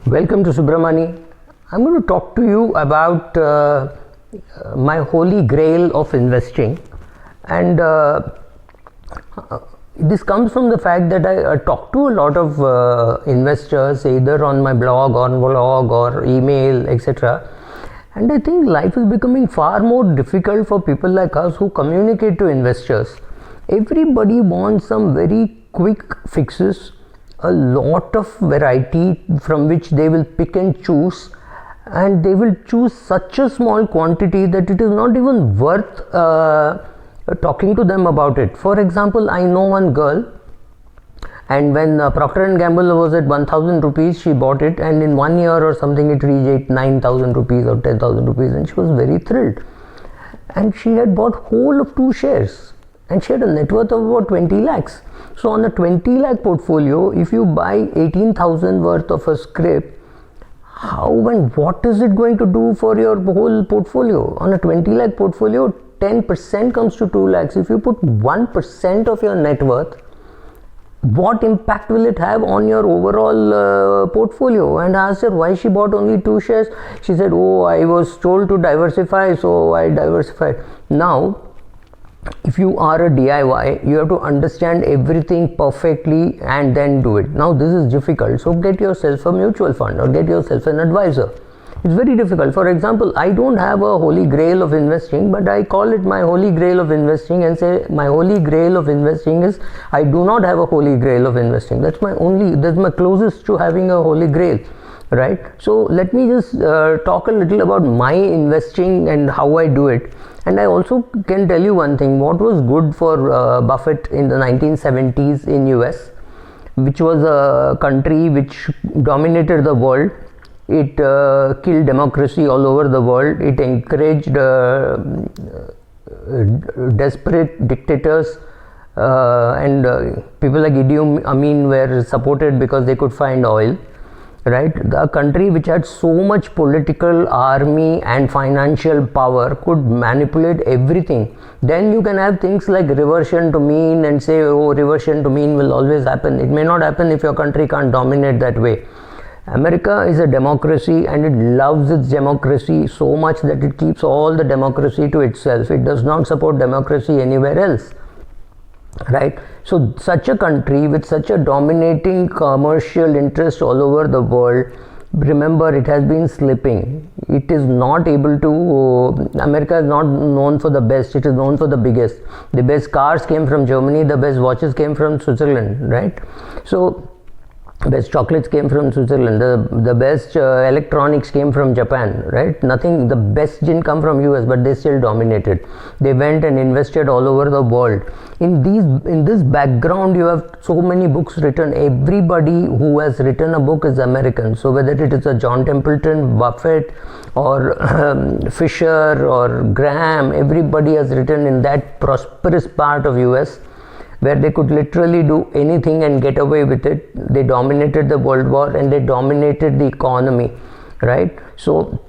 Welcome to Subramani. I'm going to talk to you about my holy grail of investing, and this comes from the fact that I talk to a lot of investors either on my blog or email, etc. And I think life is becoming far more difficult for people like us who communicate to investors. Everybody wants some very quick fixes, a lot of variety from which they will pick and choose, and they will choose such a small quantity that it is not even worth talking to them about it. For example, I know one girl, and when Procter and Gamble was at 1000 rupees, she bought it, and in 1 year or something it reached 9000 rupees or 10,000 rupees, and she was very thrilled. And she had bought whole of 2 shares, and she had a net worth of about 20 lakhs. So on a 20 lakh portfolio, if you buy 18,000 worth of a scrip, how and what is it going to do for your whole portfolio? On a 20 lakh portfolio, 10% comes to 2 lakhs. If you put 1% of your net worth, what impact will it have on your overall portfolio? And I asked her why she bought only 2 shares. She said, oh, I was told to diversify, so I diversified. Now, if you are a DIY, you have to understand everything perfectly and then do it. Now this is difficult, so get yourself a mutual fund or get yourself an advisor. It's very difficult. For example, I don't have a holy grail of investing, but I call it my holy grail of investing and say my holy grail of investing is I do not have a holy grail of investing. That's my closest to having a holy grail, right? So let me just talk a little about my investing and how I do it. And I also can tell you one thing, what was good for Buffett in the 1970s in US, which was a country which dominated the world. It killed democracy all over the world. It encouraged desperate dictators, and people like Idi Amin were supported because they could find oil. Right, the country which had so much political, army and financial power could manipulate everything. Then you can have things like reversion to mean and say, oh, reversion to mean will always happen. It may not happen if your country can't dominate that way. America is a democracy and it loves its democracy so much that it keeps all the democracy to itself. It does not support democracy anywhere else. Right, so such a country with such a dominating commercial interest all over the world, remember, it has been slipping. It is not able to, America is not known for the best, it is known for the biggest. The best cars came from Germany, the best watches came from Switzerland, right? So best chocolates came from Switzerland, the best electronics came from Japan, right? Nothing, the best didn't come from US, but they still dominated. They went and invested all over the world. In this background, you have so many books written. Everybody who has written a book is American. So whether it is a John Templeton, Buffett, or Fisher or Graham, everybody has written in that prosperous part of US, where they could literally do anything and get away with it. They dominated the world war and they dominated the economy, right? So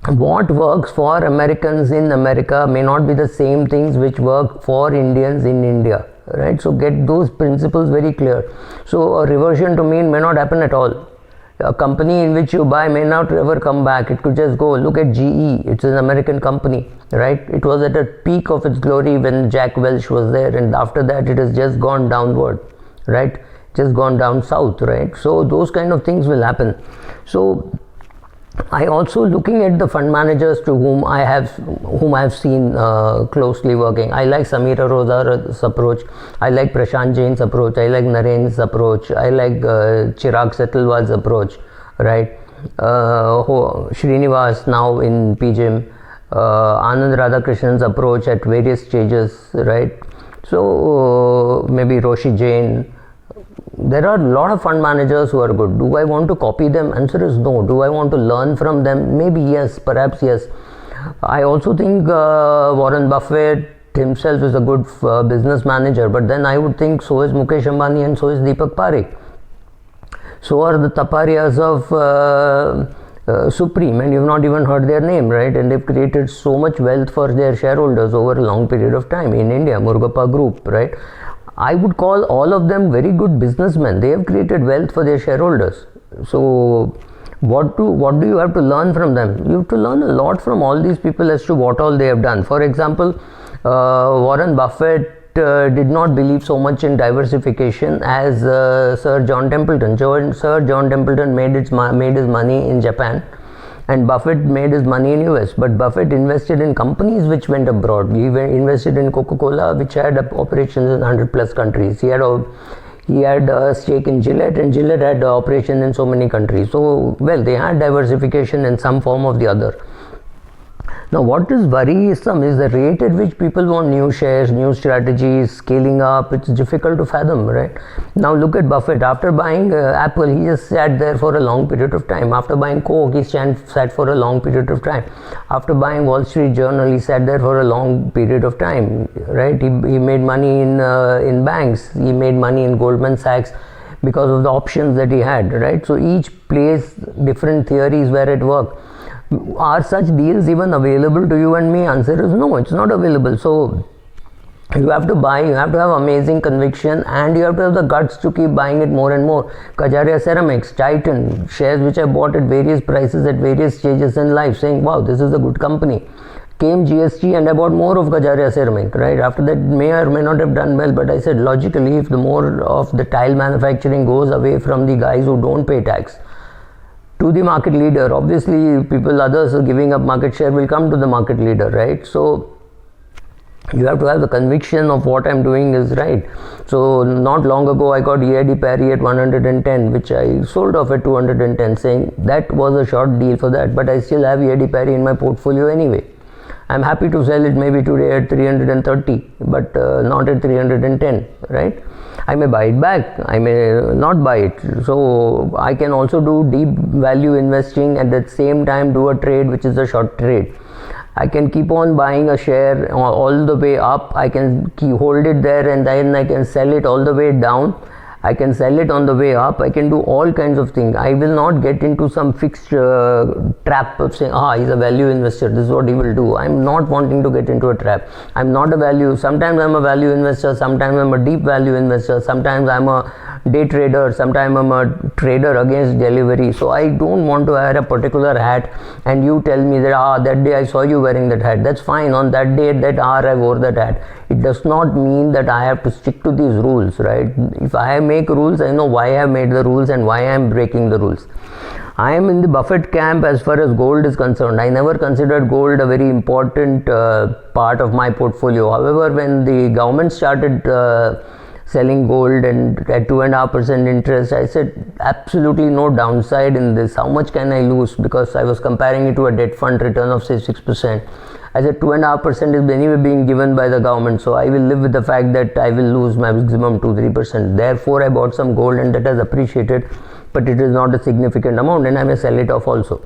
what works for Americans in America may not be the same things which work for Indians in India, right? So get those principles very clear. So a reversion to mean may not happen at all. A company in which you buy may not ever come back. It could just go. Look at GE. It's an American company, right? It was at a peak of its glory when Jack Welch was there, and after that it has just gone downward, right? Just gone down south, right? So those kind of things will happen. So I also, looking at the fund managers to whom I have seen closely working, I like Samira Roza's approach, I like Prashant Jain's approach, I like Naren's approach, I like Chirag Setalwal's approach, right? Srinivas now in PGIM, Anand Radhakrishnan's approach at various stages, right? So maybe Roshi Jain. There are a lot of fund managers who are good. Do I want to copy them? Answer is no. Do I want to learn from them? Maybe yes, perhaps yes. I also think Warren Buffett himself is a good business manager, but then I would think so is Mukesh Ambani and so is Deepak Parekh. So are the Taparias of Supreme, and you've not even heard their name, right? And they've created so much wealth for their shareholders over a long period of time in India, Murugappa Group, right? I would call all of them very good businessmen. They have created wealth for their shareholders. So What do you have to learn from them? You have to learn a lot from all these people as to what all they have done. For example, Warren Buffett did not believe so much in diversification as Sir John Templeton. Sir John Templeton made his money in Japan, and Buffett made his money in US. But Buffett invested in companies which went abroad. He invested in Coca-Cola, which had operations in 100 plus countries. He had a stake in Gillette, and Gillette had operations in so many countries. So, well, they had diversification in some form or the other. Now, what is worrisome is the rate at which people want new shares, new strategies, scaling up. It's difficult to fathom, right? Now, look at Buffett. After buying Apple, he just sat there for a long period of time. After buying Coke, he sat for a long period of time. After buying Wall Street Journal, he sat there for a long period of time, right? He made money in banks. He made money in Goldman Sachs because of the options that he had, right? So each plays different theories where it worked. Are such deals even available to you and me? Answer is no, it's not available. So you have to buy, you have to have amazing conviction, and you have to have the guts to keep buying it more and more. Kajaria Ceramics, Titan, shares which I bought at various prices at various stages in life, saying, wow, this is a good company. Came GST and I bought more of Kajaria Ceramic, right? After that, may or may not have done well, but I said logically, if the more of the tile manufacturing goes away from the guys who don't pay tax to the market leader, obviously others are giving up market share will come to the market leader, right? So you have to have the conviction of what I'm doing is right. So not long ago I got EID Parry at 110, which I sold off at 210, saying that was a short deal for that, but I still have EID Parry in my portfolio anyway. I'm happy to sell it maybe today at 330, but not at 310, right? I may buy it back, I may not buy it. So I can also do deep value investing and at the same time do a trade which is a short trade. I can keep on buying a share all the way up. I can hold it there and then I can sell it all the way down. I can sell it on the way up. I can do all kinds of things. I will not get into some fixed trap of saying, he's a value investor, this is what he will do. I'm not wanting to get into a trap. I'm not a value. Sometimes I'm a value investor, sometimes I'm a deep value investor, sometimes I'm a day trader, sometimes I'm a trader against delivery. So I don't want to wear a particular hat and you tell me that that day I saw you wearing that hat. That's fine. On that day, at that hour, I wore that hat. It does not mean that I have to stick to these rules, right? If I make rules, I know why I have made the rules and why I am breaking the rules. I am in the Buffett camp as far as gold is concerned. I never considered gold a very important part of my portfolio. However, when the government started selling gold and at 2.5% interest, I said absolutely no downside in this. How much can I lose? Because I was comparing it to a debt fund return of say 6%. I said 2.5% is anyway being given by the government, so I will live with the fact that I will lose maximum 2-3%. Therefore, I bought some gold and that has appreciated, but it is not a significant amount, and I may sell it off also,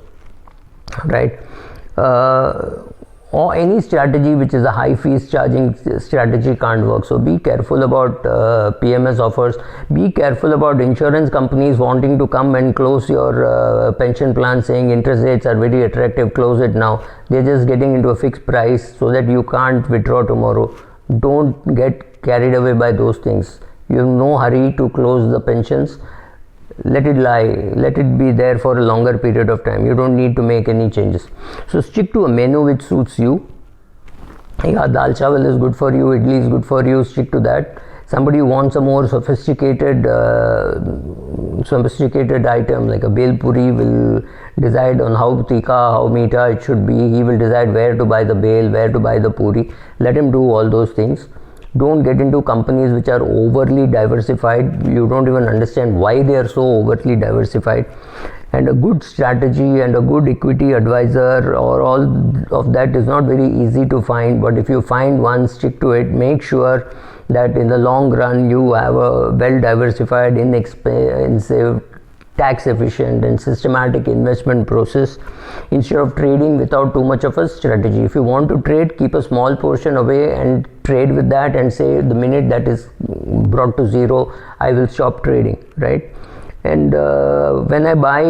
right? Or any strategy which is a high fees charging strategy can't work. So be careful about PMS offers. Be careful about insurance companies wanting to come and close your pension plan, saying interest rates are very attractive, close it now. They're just getting into a fixed price so that you can't withdraw tomorrow. Don't get carried away by those things. You have no hurry to close the pensions. Let it lie, let it be there for a longer period of time. You don't need to make any changes. So stick to a menu which suits you. Yeah, dal chawal is good for you, idli is good for you, stick to that. Somebody who wants a more sophisticated item like a bel puri will decide on how tikka, how meeta it should be. He will decide where to buy the bel, where to buy the puri. Let him do all those things. Don't get into companies which are overly diversified. You don't even understand why they are so overtly diversified. And a good strategy and a good equity advisor or all of that is not very easy to find. But if you find one, stick to it. Make sure that in the long run you have a well diversified, inexpensive, tax efficient and systematic investment process instead of trading without too much of a strategy. If you want to trade, keep a small portion away and trade with that and say the minute that is brought to zero, I will stop trading, right? And when I buy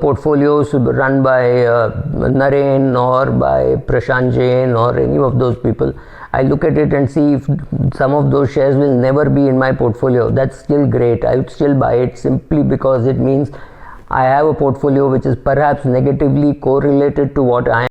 portfolios run by Naren or by Prashant Jain or any of those people, I look at it and see if some of those shares will never be in my portfolio. That's still great. I would still buy it simply because it means I have a portfolio which is perhaps negatively correlated to what I